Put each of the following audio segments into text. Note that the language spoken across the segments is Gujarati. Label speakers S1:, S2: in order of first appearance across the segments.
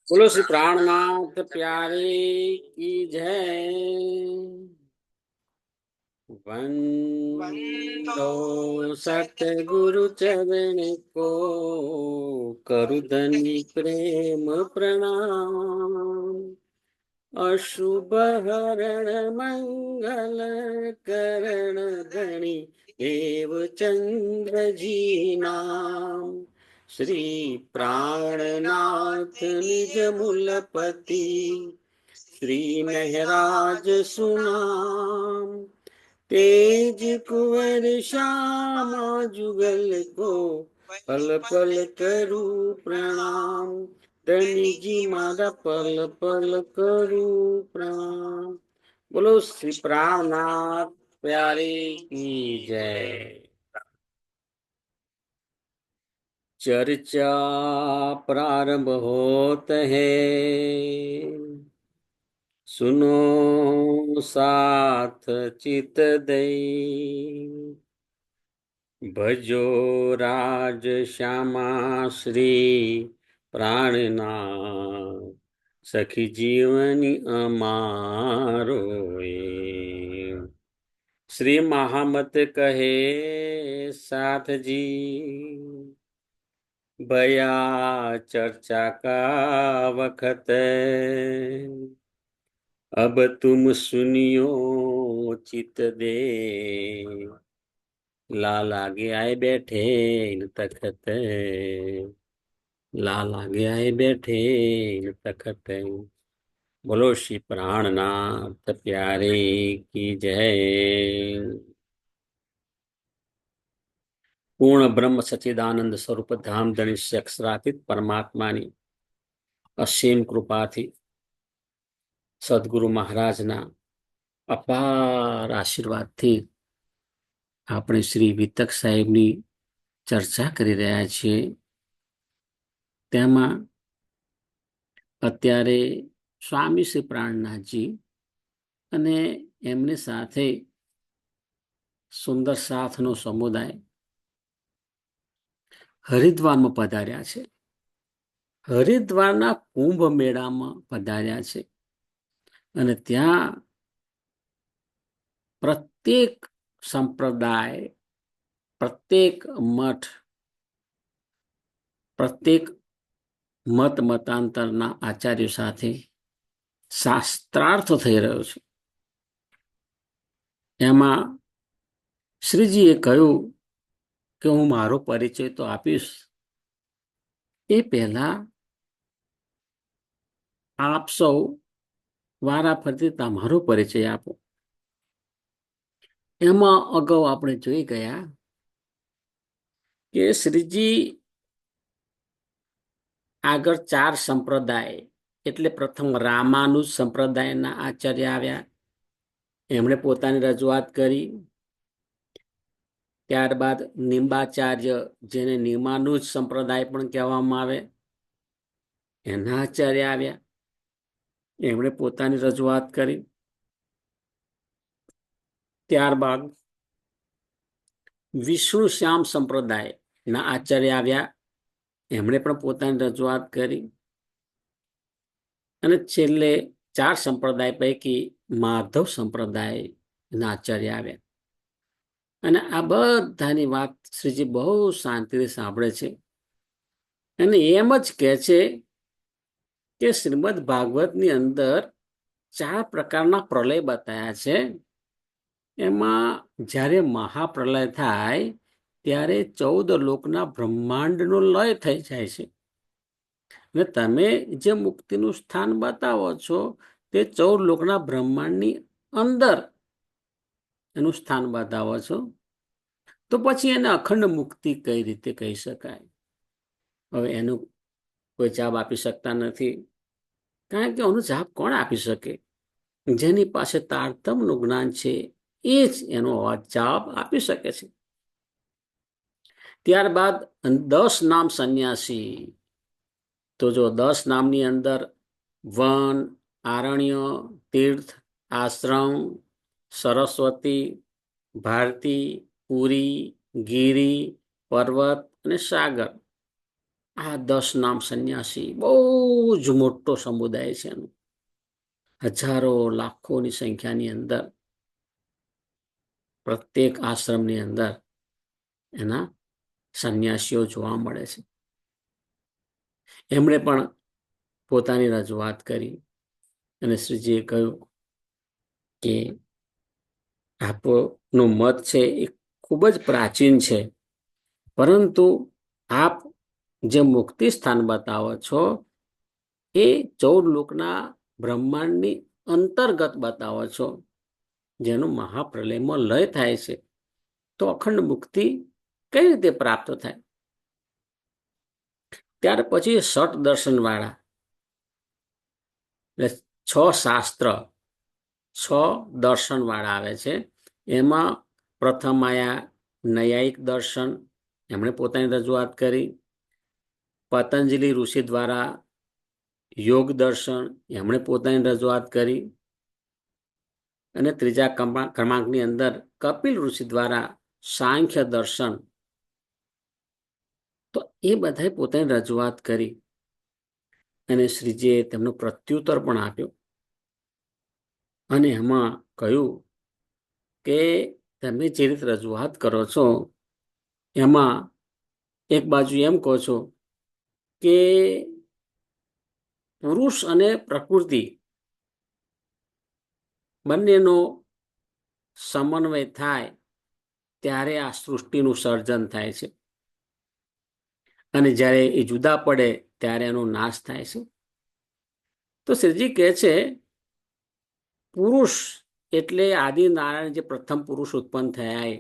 S1: बोलो श्री प्राणनाथ प्यारे की जय। वंदो सतगुरु चरण को, करु धनी प्रेम प्रणाम। अशुभ हरण मंगल करण धनी देव चंद्र जी नाम। श्री प्राणनाथ निज मूलपति, श्री महराज सुनाम। तेज कुंवर श्यामा जुगल को, पल पल करू प्रणाम। धनी जी मारा पल पल करू प्रणाम। बोलो श्री प्राणनाथ प्यारे की जय। चर्चा प्रारंभ होत है, सुनो साथ चित दई। भजो राज श्यामा श्री प्राणनाथ, सखी जीवनी अमारो ए। श्री महामत कहे साथ जी, भया चर्चा का वखत। अब तुम सुनियो चित दे, लाल आगे आए बैठे इन तखत। लाल आगे आए बैठे इन तखत। बोलो श्री प्राणनाथ प्यारे की जय। पूर्ण ब्रह्म सच्चिदानंद स्वरूप धाम धनिष्य अक्षरातीत परमात्मानी અસીમ કૃપાથી સદગુરુ મહારાજના અપાર આશીર્વાદથી આપણે શ્રી વિતક સાહેબની ચર્ચા કરી રહ્યા છીએ। તેમાં અત્યારે સ્વામી શ્રી પ્રાણનાથજી અને એમની સાથે સુંદર સાથનો સમુદાય હરિદ્વારમાં પધાર્યા છે। હરિદ્વારના કુંભ મેળામાં પધાર્યા છે અને ત્યાં પ્રત્યેક સંપ્રદાય, પ્રત્યેક મઠ, પ્રત્યેક મત મતાંતરના આચાર્યો સાથે શાસ્ત્રાર્થ થઈ રહ્યો છે। એમાં શ્રીજીએ કહ્યું કે હું મારો પરિચય તો આપીશ, એ પહેલા આપ સૌ વારાફરતી તમારો પરિચય આપો। એમાં અગાઉ આપણે જોઈ ગયા કે શ્રીજી આગળ 4 સંપ્રદાય એટલે પ્રથમ રામાનુજ સંપ્રદાયના આચાર્ય આવ્યા, એમણે પોતાની રજૂઆત કરી। ત્યારબાદ નિંબાચાર્ય, જેને નિમાનુજ સંપ્રદાય પણ કહેવામાં આવે, એના આચાર્ય આવ્યા, એમણે પોતાની રજૂઆત કરી। ત્યારબાદ વિષ્ણુ શ્યામ સંપ્રદાયના આચાર્ય આવ્યા, એમણે પણ પોતાની રજૂઆત કરી। અને છેલ્લે 4 સંપ્રદાય પૈકી માધવ સંપ્રદાયના આચાર્ય આવ્યા। અને આ બધાની વાત શ્રીજી બહુ શાંતિથી સાંભળે છે અને એમ જ કહે છે કે શ્રીમદ ભાગવતની અંદર 4 પ્રકારના પ્રલય બતાવ્યા છે। એમાં જ્યારે મહાપ્રલય થાય ત્યારે 14 લોકના બ્રહ્માંડનો લય થઈ જાય છે અને તમે જે મુક્તિનું સ્થાન બતાવો છો તે 14 લોકના બ્રહ્માંડની અંદર એનું સ્થાન બતાવો છો, તો પછી એને અખંડ મુક્તિ કઈ રીતે કહી શકાય? હવે એનો કોઈ જવાબ આપી શકતા નથી, કારણ કે એનો જવાબ કોણ આપી શકે? જેની પાસે તારતમ્યનું જ્ઞાન છે એ જ એનો જવાબ આપી શકે છે। ત્યારબાદ 10 નામ સંન્યાસી, તો જો 10 નામની અંદર વન, આરણ્ય, તીર્થ, આશ્રમ, સરસ્વતી, ભારતી, પુરી, ગિરી, પર્વત અને સાગર, આ 10 નામ સંન્યાસી બહુ જ મોટો સમુદાય છે એનો. હજારો લાખોની સંખ્યાની અંદર પ્રત્યેક આશ્રમની અંદર એના સંન્યાસીઓ જોવા મળે છે. એમણે પણ પોતાની રજૂઆત કરી અને શ્રીજીએ કહ્યું કે આપનો મત છે એ ખૂબ જ પ્રાચીન છે, પરંતુ આપ જે મુક્તિ સ્થાન બતાવો છો એ 14 લોકના બ્રહ્માંડની અંતર્ગત બતાવો છો, જેનું મહાપ્રલયમાં લય થાય છે, તો અખંડ મુક્તિ કઈ રીતે પ્રાપ્ત થાય? ત્યાર પછી ષટ દર્શન વાળા, એટલે 6 શાસ્ત્ર 6 દર્શન વાળા આવે છે. એમાં પ્રથમ આયા નૈયાયિક દર્શન, એમણે પોતાની રજૂઆત કરી. પતંજલિ ઋષિ દ્વારા યોગ દર્શન, એમણે પોતાની રજૂઆત કરી. અને ત્રીજા ક્રમાંકની અંદર કપિલ ઋષિ દ્વારા સાંખ્ય દર્શન. તો એ બધાએ પોતાની રજૂઆત કરી અને શ્રીજીએ તેમનો પ્રત્યુત્તર પણ આપ્યો અને એમાં કહ્યું કે તમે જે રીતે રજૂઆત કરો છો એમાં એક બાજુ એમ કહો છો કે પુરુષ અને પ્રકૃતિ બંનેનો સમન્વય થાય ત્યારે આ સૃષ્ટિનું સર્જન થાય છે, અને જ્યારે એ જુદા પડે ત્યારે એનો નાશ થાય છે. તો શ્રીજી કહે છે પુરુષ એટલે આદિનારાયણ જે પ્રથમ પુરુષ ઉત્પન્ન થયા,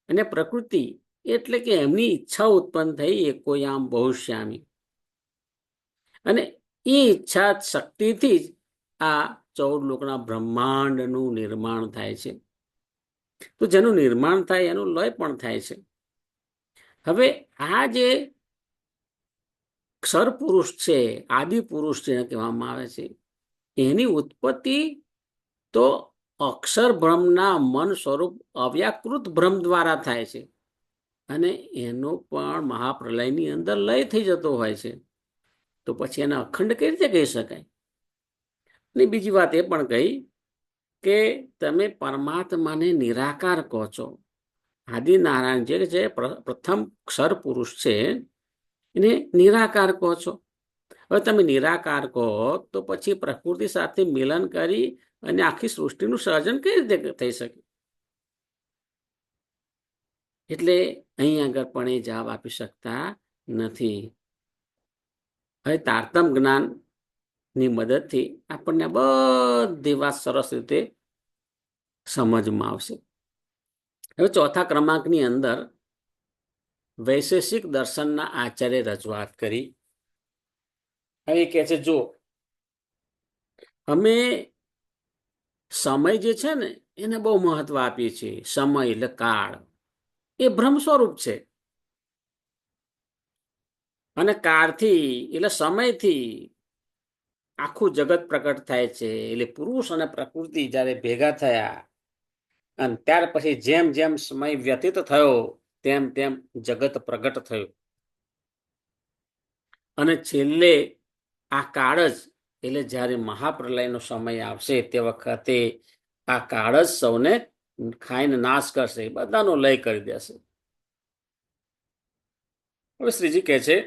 S1: અને પ્રકૃતિ એટલે કે એમની ઈચ્છા ઉત્પન્ન થઈ એકોયામ બહુશ્યામી, અને એ ઈચ્છા શક્તિથી જ આ 14 લોકના બ્રહ્માંડનું નિર્માણ થાય છે. તો જેનું નિર્માણ થાય એનું લય પણ થાય છે. હવે આ જે ક્ષર પુરુષ છે, આદિ પુરુષ જેને કહેવામાં આવે છે, એની ઉત્પત્તિ તો અક્ષર બ્રહ્મના મન સ્વરૂપ અવ્યાકૃત બ્રહ્મ દ્વારા થાય છે, અને એનો પણ મહાપ્રલયની અંદર લય થઈ જતો હોય છે. તો પછી એને અખંડ કઈ રીતે કહી શકાય? અને બીજી વાત એ પણ કહી કે તમે પરમાત્માને નિરાકાર કહો છો. આદિનારાયણ જે છે પ્રથમ ક્ષર પુરુષ છે એને નિરાકાર કહો છો. હવે તમે નિરાકાર કહો તો પછી પ્રકૃતિ સાથે મિલન કરી અને આખી સૃષ્ટિનું સર્જન કઈ રીતે થઈ શકે? એટલે અહીં આગળ પણ એ જવાબ આપી શકતા નથી. હવે તારતમ જ્ઞાનની મદદથી આપણને બધી વાત સરસ રીતે સમજમાં આવશે. હવે ચોથા ક્રમાંકની અંદર વૈશેષિક દર્શનના આચાર્ય રજૂઆત કરી. હવે કહે છે જો અમે સમય જે છે ને એને બહુ મહત્વ આપીએ છીએ. સમય એટલે કાળ એ બ્રહ્મ સ્વરૂપ છે, અને કાળથી એટલે સમયથી આખું જગત પ્રકટ થાય છે. એટલે પુરુષ અને પ્રકૃતિ જ્યારે ભેગા થયા અને ત્યાર પછી જેમ જેમ સમય વ્યતીત થયો તેમ તેમ જગત પ્રગટ થયું, અને છેલ્લે આ કાળ જ એટલે જ્યારે મહાપ્રલયનો સમય આવશે તે વખતે આ કાળ જ સૌને ખાઈને નાશ કરશે, બધાનો લય કરી દેશે. હવે શ્રીજી કહે છે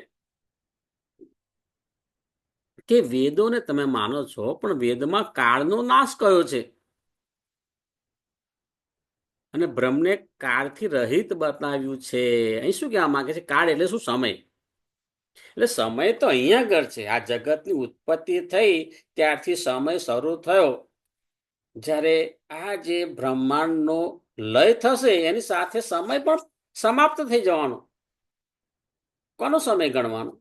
S1: કે વેદોને તમે માનો છો, પણ વેદમાં કાળનો નાશ કયો છે, અને બ્રહ્મને કાળથી રહિત બતાવ્યું છે. અહીં શું કહેવા માંગે છે? કાળ એટલે શું? સમય. એટલે સમય તો અહીંયા આગળ છે. આ જગતની ઉત્પત્તિ થઈ ત્યારથી સમય શરૂ થયો. જ્યારે આ જે બ્રહ્માંડનો લય થશે એની સાથે સમય પણ સમાપ્ત થઈ જવાનો. કોનો સમય ગણવાનો?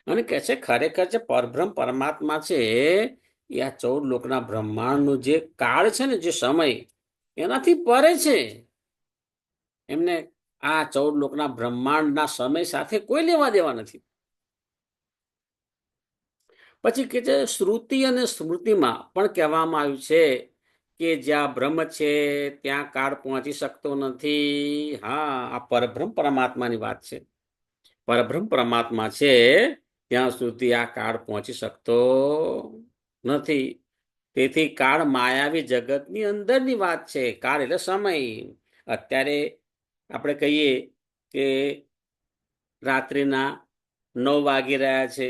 S1: અને કહે છે ખરેખર જે પરબ્રહ્મ પરમાત્મા છે એ આ 14 લોકના બ્રહ્માંડનો જે કાળ છે ને, જે સમય એનાથી પરે છે. એમને આ 14 લોકના બ્રહ્માંડના સમય સાથે કોઈ લેવા દેવા નથી. પછી કે છે શ્રુતિ અને સ્મૃતિમાં પણ કહેવામાં આવ્યું છે કે જ્યાં બ્રહ્મ છે ત્યાં કાળ પહોંચી શકતો નથી. હા, આ પરબ્રહ્મ પરમાત્માની વાત છે. પરબ્રહ્મ પરમાત્મા છે ત્યાં સુધી આ કાળ પહોંચી શકતો નથી. તેથી કાળ માયાવી જગતની અંદરની વાત છે. કાળ એટલે સમય. અત્યારે આપણે કહીએ કે રાત્રિના 9 વાગી રહ્યા છે,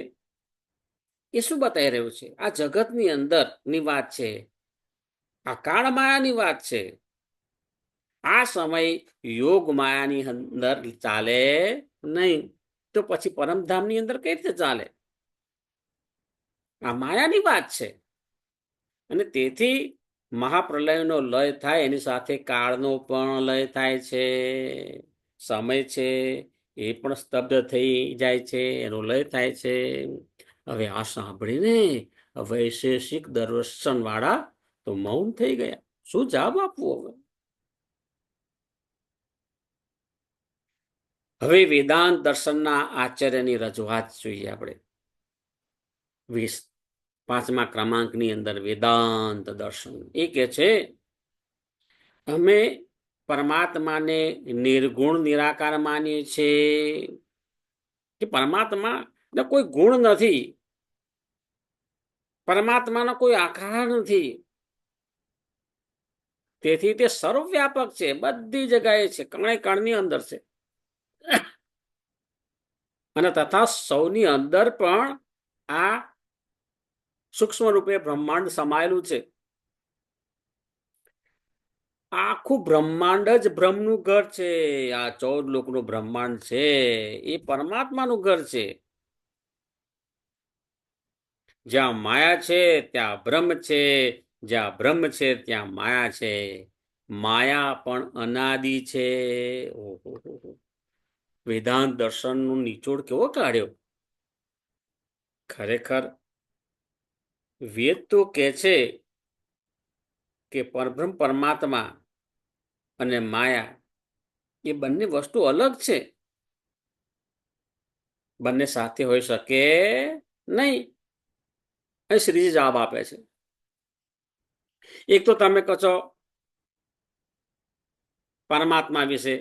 S1: એ શું બતાવી રહ્યું છે? આ જગતની અંદરની વાત છે, આ કાળ માયાની વાત છે. આ સમય યોગ માયાની અંદર ચાલે નહીં તો પછી પરમધામની અંદર કઈ રીતે ચાલે? આ માયાની વાત છે. અને તેથી મહાપ્રલયનો લય થાય એની સાથે કાળનો પણ લય થાય છે. સમય છે એ પણ સ્તબ્ધ થઈ જાય છે, એનો લય થાય છે. હવે આ સાંભળીને વૈશેષિક દર્શન વાળા તો મૌન થઈ ગયા. શું જવાબ આપવો? હવે વેદાંત દર્શનના આચાર્યની રજૂઆત જોઈએ આપણે. 5મા ક્રમાંકની અંદર વેદાંત દર્શન એ કે છે, અમે પરમાત્માને નિર્ગુણ નિરાકાર માનીએ છીએ કે પરમાત્મા કોઈ ગુણ નથી, પરમાત્માનો કોઈ આકાર નથી. તેથી તે સર્વવ્યાપક છે, બધી જગ્યાએ છે, કણે કણની અંદર છે. અને તથા સૌની અંદર પણ આ સૂક્ષ્મ રૂપે બ્રહ્માંડ સમાયેલું છે. આખું બ્રહ્માંડ જ બ્રહ્મનું ઘર છે. આ 14 લોકનું બ્રહ્માંડ છે એ પરમાત્માનું ઘર છે. જ્યાં માયા છે ત્યાં બ્રહ્મ છે, જ્યાં બ્રહ્મ છે ત્યાં માયા છે. માયા પણ અનાદિ છે. વેદાંત દર્શનનું નિચોડ કેવો કાઢ્યો! ખરેખર વેદ તો કહે છે કે પરબ્રહ્મ પરમાત્મા અને માયા એ બંને વસ્તુ અલગ છે, બંને સાથે હોઈ શકે નહીં. અહીં શ્રીજી જવાબ આપે છે. એક તો તમે કહો છો પરમાત્મા વિશે,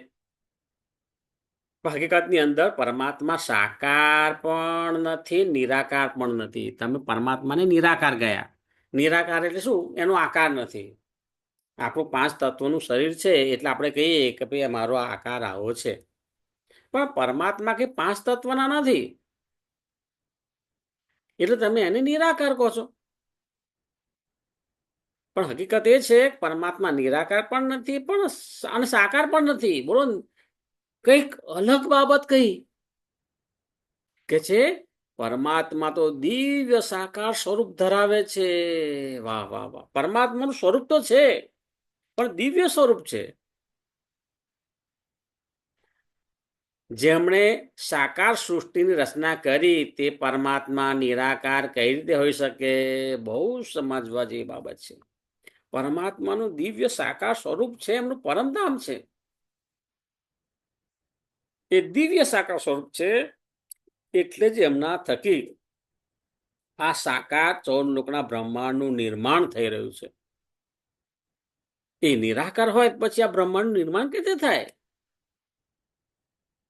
S1: હકીકતની અંદર પરમાત્મા સાકાર પણ નથી, નિરાકાર પણ નથી. તમે પરમાત્માને નિરાકાર ગયા. નિરાકાર એટલે શું? એનો આકાર નથી. આપણું 5 તત્વોનું શરીર છે એટલે આપણે કહીએ કે ભાઈ મારો આકાર આવો છે, પણ પરમાત્મા કે 5 તત્વના નથી, એટલે તમે એને નિરાકાર કહો છો. પણ હકીકત એ છે પરમાત્મા નિરાકાર પણ નથી પણ અને સાકાર પણ નથી. બોલો, કઈક અલગ બાબત કહી કે છે પરમાત્મા તો દિવ્ય સાકાર સ્વરૂપ ધરાવે છે. વાહ વાહ વાહ! પરમાત્માનું સ્વરૂપ તો છે પણ દિવ્ય સ્વરૂપ છે. જેમણે સાકાર સૃષ્ટિની રચના કરી તે પરમાત્મા નિરાકાર કઈ રીતે હોઈ શકે? બહુ સમજવા જેવી બાબત છે. પરમાત્માનું દિવ્ય સાકાર સ્વરૂપ છે, એમનું પરમધામ છે. એ દિવ્ય સાકાર સ્વરૂપ છે એટલે જ એમના થકી આ સાકાર 14 લોકના બ્રહ્માંડનું નિર્માણ થઈ રહ્યું છે. એ નિરાકાર હોય પછી આ બ્રહ્માંડનું નિર્માણ કેવી રીતે થાય?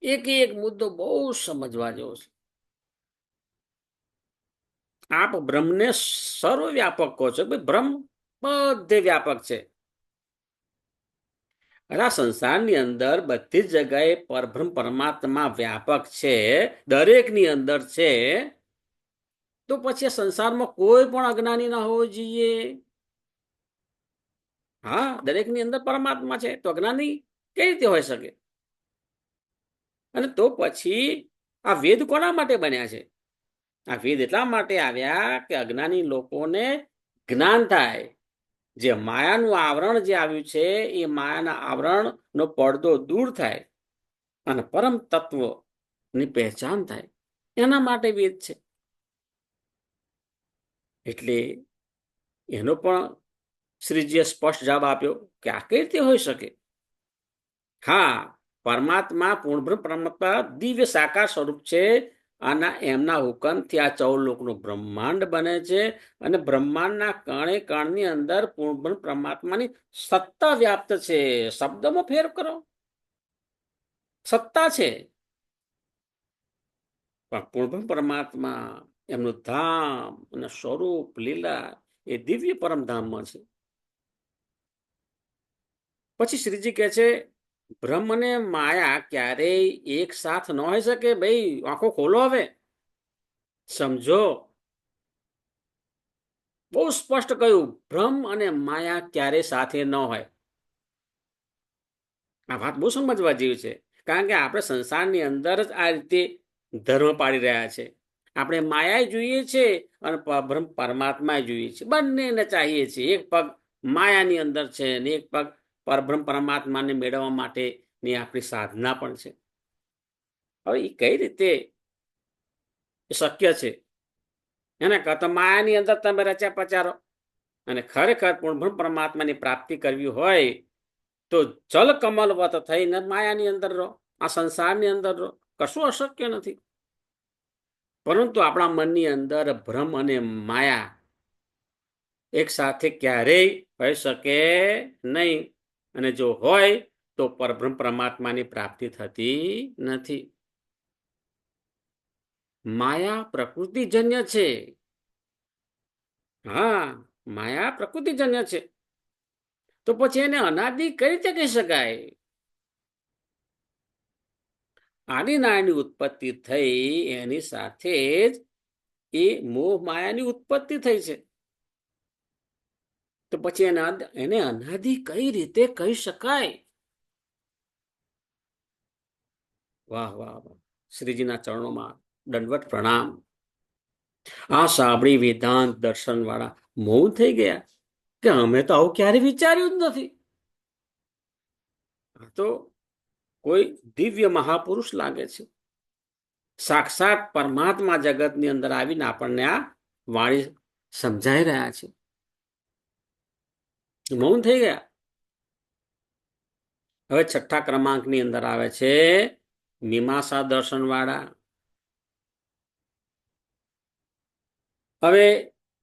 S1: એક મુદ્દો બહુ સમજવા જેવો છે. આપ બ્રહ્મને સર્વવ્યાપક કહો છો. બ્રહ્મ બધે વ્યાપક છે. આ સંસારની અંદર બધી જ જગ્યાએ પરબ્રહ્મ પરમાત્મા વ્યાપક છે, દરેકની અંદર છે. તો પછી સંસારમાં કોઈ પણ અજ્ઞાની ના હોવો જોઈએ. હા, દરેકની અંદર પરમાત્મા છે તો અજ્ઞાની કઈ રીતે હોઈ શકે? અને તો પછી આ વેદ કોના માટે બન્યા છે? આ વેદ એટલા માટે આવ્યા કે અજ્ઞાની લોકોને જ્ઞાન થાય. જે માયાનું આવરણ જે આવ્યું છે એ માયાના આવરણનો પડદો દૂર થાય અને પરમ તત્વની પહેચાન થાય, એના માટે વેદ છે. એટલે એનો પણ શ્રીજીએ સ્પષ્ટ જવાબ આપ્યો કે આ કઈ રીતે હોઈ શકે? હા, પરમાત્મા પૂર્ણબ્રહ્મ પરમાત્મા દિવ્ય સાકાર સ્વરૂપ છે અને એમના હુકમથી આ 14 લોકનું બ્રહ્માંડ બને છે અને બ્રહ્માંડના કણે કણની અંદર પૂર્ણબ્રહ્મ પરમાત્માની સત્તા વ્યાપ્ત છે. શબ્દમાં ફેર કરો, સત્તા છે. પણ પૂર્ણ પરમાત્મા, એમનું ધામ અને સ્વરૂપ લીલા એ દિવ્ય પરમધામમાં છે. પછી શ્રીજી કહે છે, બ્રહ્મ અને માયા ક્યારેય એક સાથ ન હોઈ શકે. ભાઈ આંખો ખોલો, હવે સમજો. બહુ સ્પષ્ટ કહ્યું, બ્રહ્મ અને માયા ક્યારેય સાથે ન હોય. આ વાત બહુ સમજવા જેવી છે, કારણ કે આપણે સંસારની અંદર જ આ રીતે ધર્મ પાડી રહ્યા છે. આપણે માયા જોઈએ છે અને પરમાત્મા જોઈએ છે, બંનેને ચાહીએ છીએ. એક પગ માયાની અંદર છે અને એક પગ પરબ્રહ્મ પરમાત્માને મેળવવા માટેની આપણી સાધના પણ છે. હવે એ કઈ રીતે શક્ય છે? એના કરતા માયાની અંદર તમે રચ્યા પચારો અને ખરેખર પૂર્ણ પરમાત્માની પ્રાપ્તિ કરવી હોય તો જલ કમલવત થઈને માયાની અંદર રહો, આ સંસારની અંદર રહો. કશું અશક્ય નથી. પરંતુ આપણા મનની અંદર ભ્રમ અને માયા એક સાથે ક્યારેય હોઈ શકે નહીં. અને જો હોય તો પરબ્રહ્મ પરમાત્માની પ્રાપ્તિ થતી નથી. માયા પ્રકૃતિજન્ય છે. હા, માયા પ્રકૃતિજન્ય છે. તો પછી એને અનાદિ કઈ રીતે કહી શકાય? આદિનારાયણની ઉત્પત્તિ થઈ એની સાથે જ એ મોહ માયાની ઉત્પત્તિ થઈ છે. તો પછી એને અનાદિ કઈ રીતે કહી શકાય? વાહ વાહ વાહ! શ્રીજીના ચરણોમાં દંડવત પ્રણામ. આ સાંભળી વેદાંત દર્શન વાળા મૌન થઈ ગયા કે અમે તો આવું ક્યારે વિચાર્યું જ નથી. આ તો કોઈ દિવ્ય મહાપુરુષ લાગે છે. સાક્ષાત પરમાત્મા જગતની અંદર આવીને આપણને આ વાણી સમજાઈ રહ્યા છે. મૌન થઈ ગયા. હવે છઠ્ઠા ક્રમાંકની અંદર આવે છે મીમાંસા દર્શન વાળા. હવે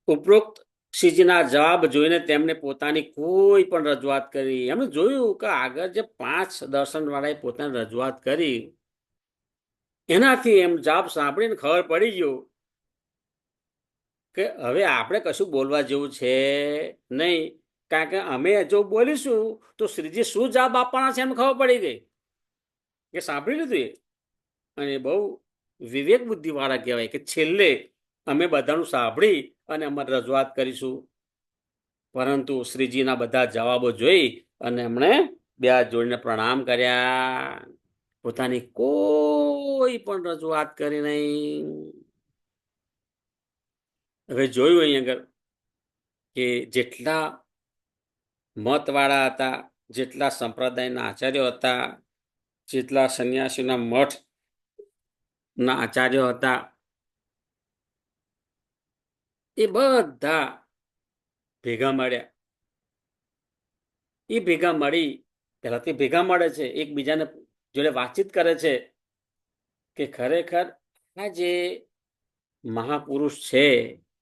S1: ઉપરોક્ત શ્રીજીના જવાબ જોઈને તેમને પોતાની કોઈ પણ રજૂઆત કરી. એમણે જોયું કે આગળ જે 5 દર્શન વાળાએ પોતાની રજૂઆત કરી એનાથી એમ જવાબ સાંભળીને ખબર પડી ગયું કે હવે આપણે કશું બોલવા જેવું છે નહીં. કારણ કે અમે જો બોલીશું તો શ્રીજી શું જવાબ આપવાના છે એમ ખબર પડી ગઈ. એ સાંભળી લીધું એ. અને બહુ વિવેક બુદ્ધિ વાળા કહેવાય કે છેલ્લે અમે બધાનું સાંભળી અને અમારે રજૂઆત કરીશું. પરંતુ શ્રીજીના બધા જવાબો જોઈ અને એમણે બે હાથ જોડીને પ્રણામ કર્યા. પોતાની કોઈ પણ રજૂઆત કરી નહીં. હવે જોયું અહીં આગળ કે જેટલા મતવાળા હતા, જેટલા સંપ્રદાયના આચાર્યો હતા, જેટલા સંન્યાસીના મઠના આચાર્યો હતા, એ બધા ભેગા મળ્યા. એ ભેગા મળી પહેલાથી ભેગા મળે છે, એકબીજાને જોડે વાતચીત કરે છે કે ખરેખર આ જે મહાપુરુષ છે,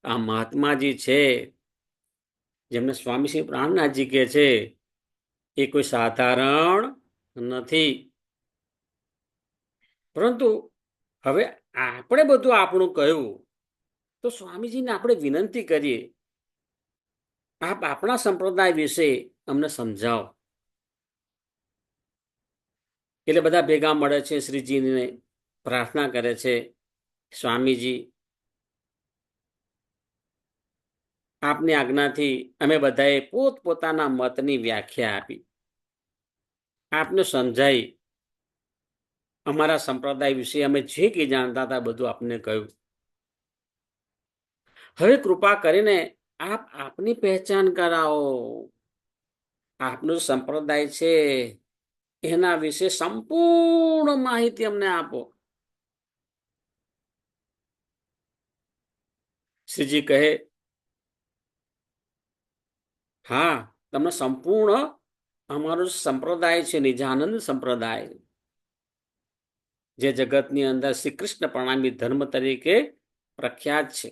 S1: આ મહાત્માજી છે, જેમને સ્વામી શ્રી પ્રાણનાથજી કહે છે, એ કોઈ સાધારણ નથી. પરંતુ હવે આપણે બધું આપણું કહ્યું તો સ્વામીજીને આપણે વિનંતી કરીએ, આપ આપણા સંપ્રદાય વિશે અમને સમજાવો. એટલે બધા ભેગા મળે છે, શ્રીજીને પ્રાર્થના કરે છે, સ્વામીજી આપની આજ્ઞાથી અમે બધાએ પોતપોતાના મતની વ્યાખ્યા આપી, આપને સમજાઈ, અમારા સંપ્રદાય વિશે અમે જે કંઈ જાણતા હતા બધું આપને કહ્યું. હવે કૃપા કરીને આપ આપની પહેચાન કરાવો. આપનું સંપ્રદાય છે એના વિશે સંપૂર્ણ માહિતી અમને આપો. શ્રીજી કહે, હા, તમને સંપૂર્ણ અમારો સંપ્રદાય છે નિજાનંદ સંપ્રદાય, જે જગતની અંદર શ્રી કૃષ્ણ પ્રણામી ધર્મ તરીકે પ્રખ્યાત છે,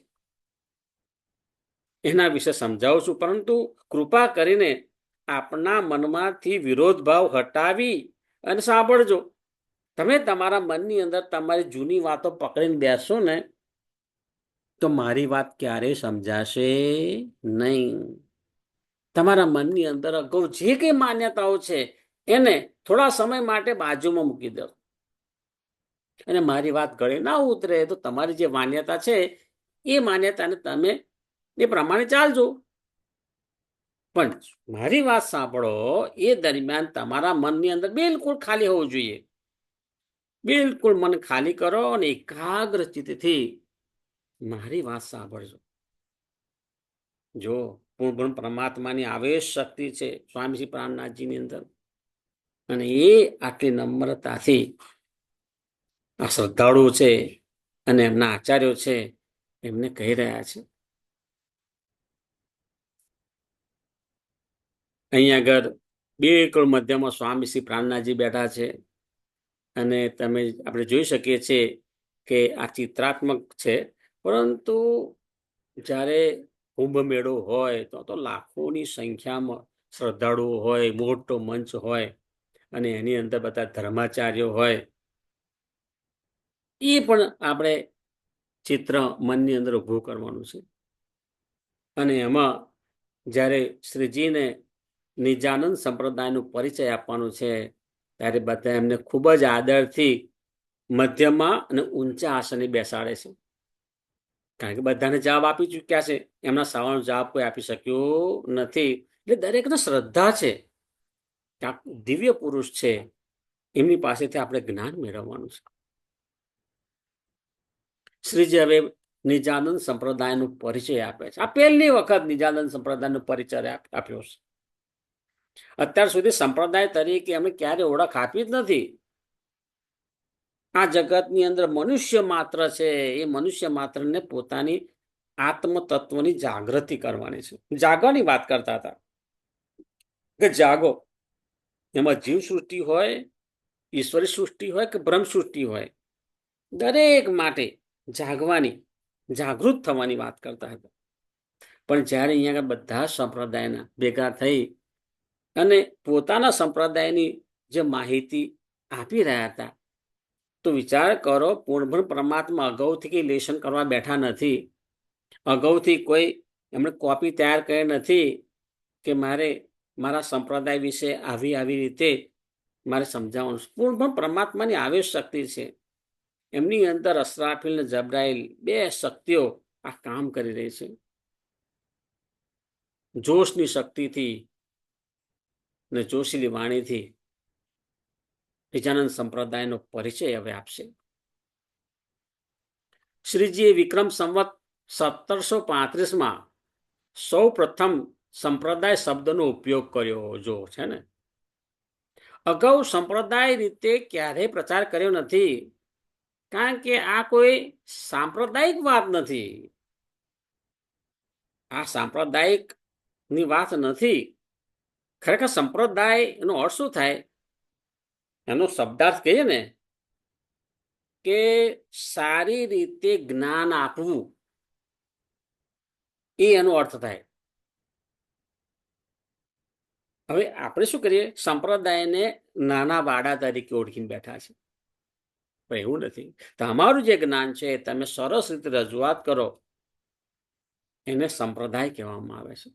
S1: એના વિશે સમજાવું છું. પરંતુ કૃપા કરીને આપના મનમાંથી વિરોધ ભાવ હટાવી અને સાંભળજો. તમે તમારા મનની અંદર તમારી જૂની વાતો પકડીને બેસો ને તો મારી વાત ક્યારેય સમજાશે નહીં. તમારા મનની અંદર અગાઉ જે કઈ માન્યતાઓ છે એને થોડા સમય માટે બાજુમાં મૂકી દો અને મારી વાત ગળે ના ઉતરે તો તમારી જે માન્યતા છે એ માન્યતાને તમે એ પ્રમાણે ચાલજો. પણ મારી વાત સાંભળો એ દરમિયાન તમારા મનની અંદર બિલકુલ ખાલી હોવું જોઈએ. બિલકુલ મન ખાલી કરો અને એકાગ્ર ચિત્તથી મારી વાત સાંભળજો. જો પૂર્ણ પરમાત્માની આવેશ શક્તિ છે સ્વામીજી પ્રાણનાથજીની અંદર, અને એ આટલી નમ્રતાથી આ શ્રદ્ધાળુઓ છે અને એમના આચાર્યો છે એમને કહી રહ્યા છે. અહીંયા આગળ બિલકુલ મધ્યમાં સ્વામી શ્રી પ્રાણનાથજી બેઠા છે અને આપણે જોઈ શકીએ છીએ કે આ ચિત્રાત્મક છે, પરંતુ જ્યારે કુંભ મેળો હોય તો લાખોની સંખ્યામાં શ્રદ્ધાળુઓ હોય, મોટો મંચ હોય અને એની અંદર બધા ધર્માચાર્યો હોય, એ પણ આપણે ચિત્ર મનની અંદર ઊભું કરવાનું છે. અને એમાં જ્યારે શ્રીજીને નિજાનંદ સંપ્રદાયનો પરિચય આપવાનો છે ત્યારે બધા એમને ખૂબ જ આદરથી મધ્યમાં અને ઊંચા આસને બેસાડે છે. કારણ કે બધાને જવાબ આપી ચૂક્યા છે, એમના સવાલનો જવાબ કોઈ આપી શક્યો નથી. એટલે દરેકને શ્રદ્ધા છે કે આ દિવ્ય પુરુષ છે, એમની પાસેથી આપણે જ્ઞાન મેળવવાનું છે. શ્રીજી હવે નિજાનંદ સંપ્રદાયનો પરિચય આપે છે. આ પહેલી વખત નિજાનંદ સંપ્રદાયનો પરિચય આપ્યો છે. અત્યાર સુધી સંપ્રદાય તરીકે એમને ક્યારે ઓળખ આપી જ નથી. આ જગતની અંદર મનુષ્ય માત્ર છે, એ મનુષ્ય માત્રને પોતાની આત્મ તત્વની જાગૃતિ કરવાની છે. જાગવાની વાત કરતા હતા કે જાગો. એમાં જીવ સૃષ્ટિ હોય, ઈશ્વરી સૃષ્ટિ હોય કે બ્રહ્મ સૃષ્ટિ હોય, દરેક માટે જાગવાની, જાગૃત થવાની વાત કરતા હતા. પણ જ્યારે અહીંયા બધા સંપ્રદાયના ભેગા થઈ અને પોતાના સંપ્રદાયની જે માહિતી આપી રહ્યા હતા, તો વિચાર કરો, પૂર્ણ પરમાત્મા અગાઉથી કંઈ લેશન કરવા બેઠા નથી. અગાઉથી કોઈ એમણે કોપી તૈયાર કરી નથી કે મારે મારા સંપ્રદાય વિશે આવી રીતે મારે સમજાવવાનું. પૂર્ણ પરમાત્માની આવેશ શક્તિ છે. એમની અંદર અસરાફીલ ને જબ્રાઈલ બે શક્તિઓ આ કામ કરી રહી છે. જોશની શક્તિથી ને જોશીલી વાણીથી નિજાનંદ સંપ્રદાયનો પરિચય હવે આપશે. શ્રીજીએ વિક્રમ સંવત 1735 સૌ પ્રથમ સંપ્રદાય શબ્દનો ઉપયોગ કર્યો. જો છે ને, અગાઉ સંપ્રદાય રીતે ક્યારેય પ્રચાર કર્યો નથી, કારણ કે આ કોઈ સાંપ્રદાયિક વાત નથી. આ સાંપ્રદાયિક ની વાત નથી. ખરેખર સંપ્રદાય એનો અર્થ શું થાય? એનો શબ્દાર્થ કહીએ ને કે સારી રીતે જ્ઞાન આપવું, એ એનો અર્થ થાય. હવે આપણે શું કરીએ? સંપ્રદાયને નાના વાડા તરીકે ઓળખીને બેઠા છે. પણ એવું નથી. તમારું જે જ્ઞાન છે તમે સરસ રીતે રજૂઆત કરો, એને સંપ્રદાય કહેવામાં આવે છે.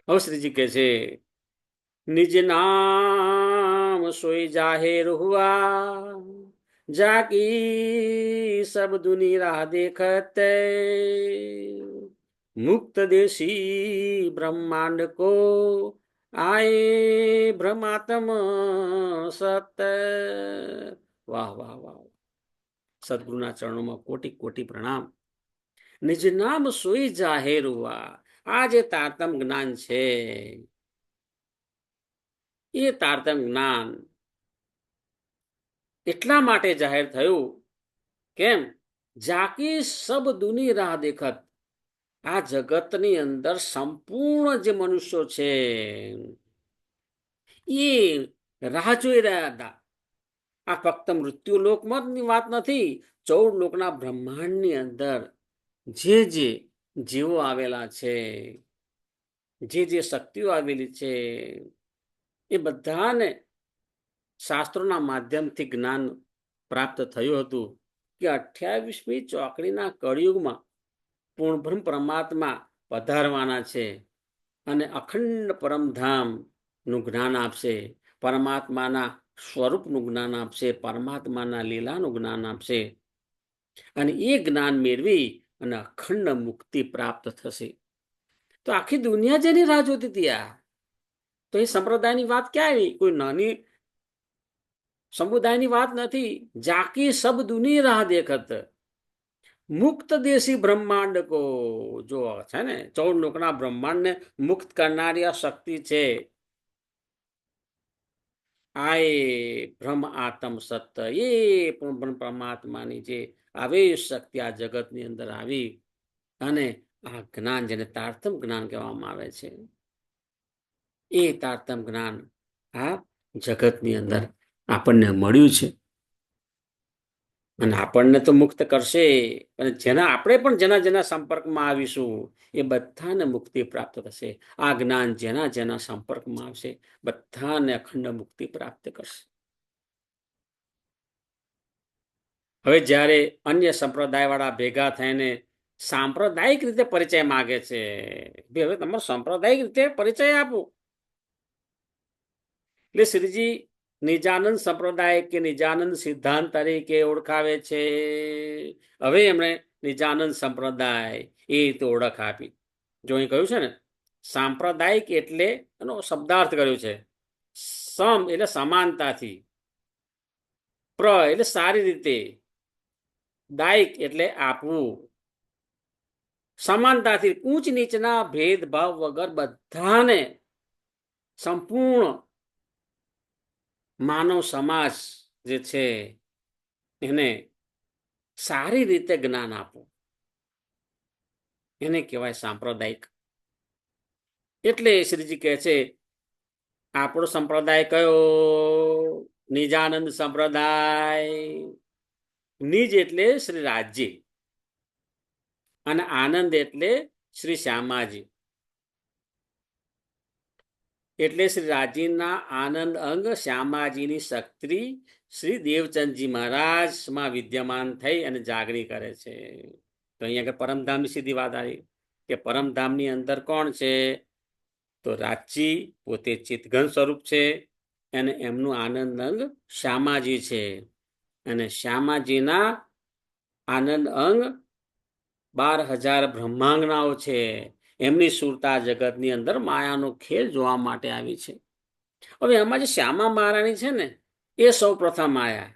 S1: હવે શ્રીજી કહે છે, નિજ નામ સોઈ જાહેર હુઆ, જાકી સબ દુની રાહ દેખતે, મુક્ત દેશી બ્રહ્માંડ કો આયે બ્રહ્માત્મ સત. વાહ વાહ વાહ! સદગુરુના ચરણોમાં કોટી કોટી પ્રણામ. નિજ નામ સોઈ જાહેર હુઆ. આ જે તારતમ જ્ઞાન છે, એ તારતમ જ્ઞાન એટલા માટે જાહેર થયું, કેમ? જાકી સબ દુની રાહ દેખત. આ જગતની અંદર સંપૂર્ણ જે મનુષ્યો છે એ રાહ જોઈ રહ્યા હતા. આ ફક્ત મૃત્યુ લોકની વાત નથી. 14 લોકના બ્રહ્માંડની અંદર જે જીવો આવેલા છે, જે શક્તિઓ આવેલી છે, એ બધાને શાસ્ત્રોના માધ્યમથી જ્ઞાન પ્રાપ્ત થયું હતું કે 28મી ચોકડીના કળિયુગમાં પૂર્ણબ્રહ્મ પરમાત્મા પધારવાના છે અને અખંડ પરમધામનું જ્ઞાન આપશે, પરમાત્માના સ્વરૂપનું જ્ઞાન આપશે, પરમાત્માના લીલાનું જ્ઞાન આપશે અને એ જ્ઞાન મેળવી અને અખંડ મુક્તિ પ્રાપ્ત થશે. તો આખી દુનિયા જેની રાહ જોતી હતી. આ તો એ સંપ્રદાયની વાત ક્યાં આવી? કોઈ નાની સમુદાયની વાત નથી. જાકી સબ દુની રાહ દેખત, મુક્ત દેશી બ્રહ્માંડ કો, જો છે ને 14 લોકના બ્રહ્માંડને મુક્ત કરનારી આ શક્તિ છે. આય બ્રહ્મ આત્મ સત્ય, એ પણ પરમાત્માની જે આવેશ શક્તિ આ જગતની અંદર આવી અને આ જ્ઞાન, જેને તારતમ જ્ઞાન કહેવામાં આવે છે, એ તારતમ જ્ઞાન આ જગતની અંદર આપણને મળ્યું છે અને આપણને તો મુક્ત કરશે. અને આપણે પણ જેના સંપર્કમાં આવીશું એ બધાને મુક્તિ પ્રાપ્ત થશે. આ જ્ઞાન જેના સંપર્કમાં આવશે બધાને અખંડ મુક્તિ પ્રાપ્ત કરશે. હવે જ્યારે અન્ય સંપ્રદાય વાળા ભેગા થઈને સાંપ્રદાયિક રીતે પરિચય માગે છે, હવે તમારો સાંપ્રદાયિક રીતે પરિચય આપો, એટલે શ્રીજી નિજાનંદ સંપ્રદાય કે નિજાનંદ સિદ્ધાંત તરીકે ઓળખાવે છે. હવે એમણે નિજાનંદ સંપ્રદાય એ રીતે ઓળખ આપી. જો અહીં કહ્યું છે ને સાંપ્રદાયિક એટલે એનો શબ્દાર્થ કર્યો છે. સમ એટલે સમાનતાથી, પ્ર એટલે સારી રીતે, દાયિક એટલે આપવું, સમાનતાથી ઊંચ નીચના ભેદભાવ વગર બધાને સંપૂર્ણ માનવ સમાજ જે છે એને સારી રીતે જ્ઞાન આપવું, એને કહેવાય સાંપ્રદાયિક. એટલે શ્રીજી કહે છે આપણો સંપ્રદાય કયો? નિજાનંદ સંપ્રદાય. નિજ એટલે શ્રી રાજજી અને આનંદ એટલે શ્રી શ્યામાજી. એટલે શ્રી રાજીના આનંદ અંગ શ્યામાજીની શક્તિ શ્રી દેવચંદજી મહારાજમાં વિદ્યમાન થઈ અને જાગણી કરે છે. તો અહીંયા આગળ પરમધામની સીધી વાત આવી કે પરમધામની અંદર કોણ છે? તો રાજી પોતે ચિતઘન સ્વરૂપ છે અને એમનું આનંદ અંગ શ્યામાજી છે અને શ્યામાજીના આનંદ અંગ 12,000 બ્રહ્માંગનાઓ છે. એમની સુરતા જગતની અંદર માયાનો ખેલ જોવા માટે આવી છે. હવે એમાં જે શ્યામા મહારાણી છે ને એ સૌ પ્રથમ આયા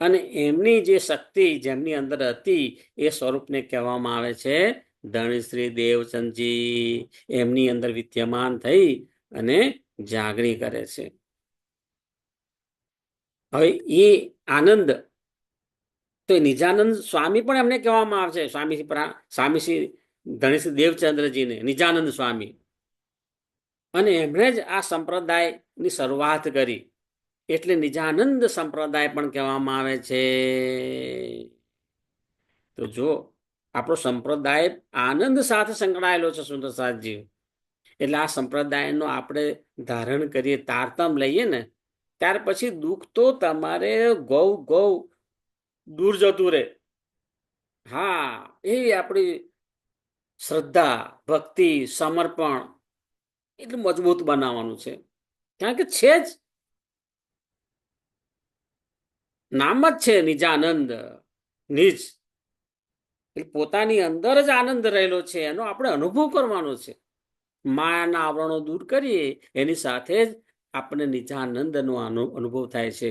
S1: અને એમની જે શક્તિ જેમની અંદર હતી એ સ્વરૂપને કહેવામાં આવે છે ધણીશ્રી દેવચંદજી. એમની અંદર વિદ્યમાન થઈ અને જાગણી કરે છે. હવે એ આનંદ તો નિજાનંદ સ્વામી પણ એમને કહેવામાં આવે છે. સ્વામી ધણીશ્રી દેવચંદ્રજીને નિજાનંદ સ્વામી, અને એમણે જ આ સંપ્રદાયની શરૂઆત કરી એટલે નિજાનંદ સંપ્રદાય પણ કહેવામાં આવે છે. તો જો આપણો સંપ્રદાય આનંદ સાથે સંકળાયેલો છે સુંદરસાજી, એટલે આ સંપ્રદાયનો આપણે ધારણ કરીએ, તારતમ લઈએ ને, ત્યાર પછી દુઃખ તો તમારે ગૌ દૂર જતું રહે. હા, એવી આપણી શ્રદ્ધા, ભક્તિ, સમર્પણ એટલું મજબૂત બનાવવાનું છે. કારણ કે છે જ, નામ જ છે નિજાનંદ. નિજ એટલે પોતાની અંદર જ આનંદ રહેલો છે, એનો આપણે અનુભવ કરવાનો છે. માયાના આવરણો દૂર કરીએ એની સાથે જ આપણે નિજાનંદનો અનુભવ થાય છે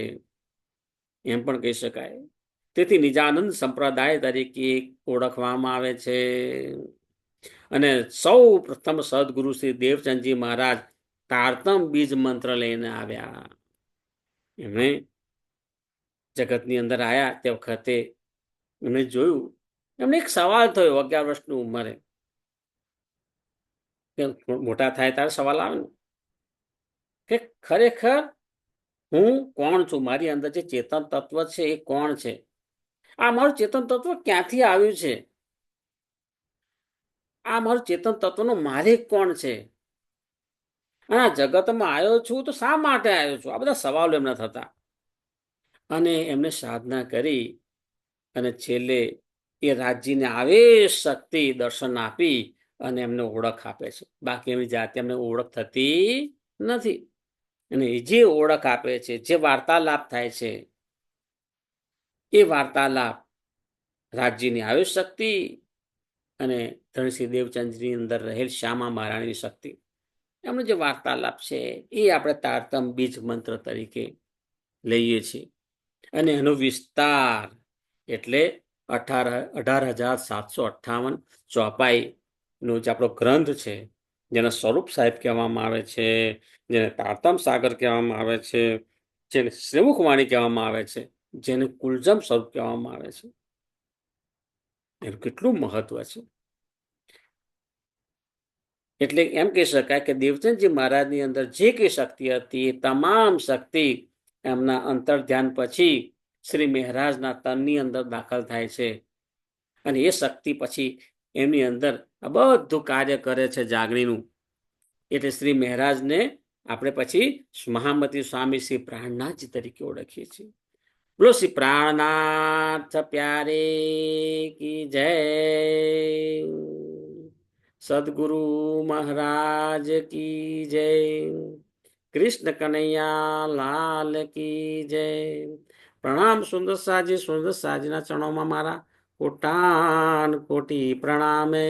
S1: એમ પણ કહી શકાય. તેથી નિજાનંદ સંપ્રદાય તરીકે ઓળખવામાં આવે છે. અને સૌ પ્રથમ સદગુરુ શ્રી દેવચંદજી મહારાજ તારતમ બીજ મંત્ર લઈને આવ્યા. એમણે જગતની અંદર આવ્યા તે વખતે એમણે જોયું, એમને એક સવાલ થયો 11 વર્ષની ઉંમરે. મોટા થાય ત્યારે સવાલ આવે ને કે ખરેખર હું કોણ છું? મારી અંદર જે ચેતન તત્વ છે એ કોણ છે? આ મારું ચેતન તત્વ ક્યાંથી આવ્યું છે? આ મારું ચેતન તત્વનો માલિક કોણ છે? અને આ જગતમાં આવ્યો છું તો શા માટે આવ્યો છું? આ બધા સવાલો એમના થતા. અને એમને સાધના કરી અને છેલ્લે એ રાજ્યને આવેશ શક્તિ દર્શન આપી અને એમને ઓળખ આપે છે. બાકી એમની જાતે એમને ઓળખ થતી નથી. અને જે ઓળખ આપે છે, જે વાર્તાલાપ થાય છે, એ વાર્તાલાપ રાજ્યની આયુષ શક્તિ અને ધનશ્રી દેવચંદ્રની અંદર રહેલ શ્યામા મહારાણીની શક્તિ, એમનો જે વાર્તાલાપ છે એ આપણે તારતમ બીજ મંત્ર તરીકે લઈએ છીએ. અને એનો વિસ્તાર એટલે 18,758 ચોપાઈનો જે આપણો ગ્રંથ છે, જેને સ્વરૂપ સાહેબ કહેવામાં આવે છે, જેને તારતમ સાગર કહેવામાં આવે છે, જેને શ્રીમુખવાણી કહેવામાં આવે છે, જેને કુલજમ સ્વરૂપ કહેવામાં આવે છે, એનું કેટલું મહત્વ છે. એટલે એમ કહી શકાય કે દેવચંદજી મહારાજની અંદર જે કઈ શક્તિ હતી એ તમામ શક્તિ એમના અંતર ધ્યાન પછી શ્રી મહારાજના તનની અંદર દાખલ થાય છે. અને એ શક્તિ પછી એમની અંદર આ બધું કાર્ય કરે છે જાગણીનું. એટલે શ્રી મહારાજને આપણે પછી મહામતી સ્વામી શ્રી પ્રાણનાથજી તરીકે ઓળખીએ છીએ. બોલો શ્રી પ્રાણનાથ પ્યારે કી જય. સદગુરુ મહારાજ કી જય. કૃષ્ણ કનૈયા લાલ કી જય. પ્રણામ સુંદર સાજી. સુંદર સાજીના ચરણોમાં મારા કોટાન કોટી પ્રણામે.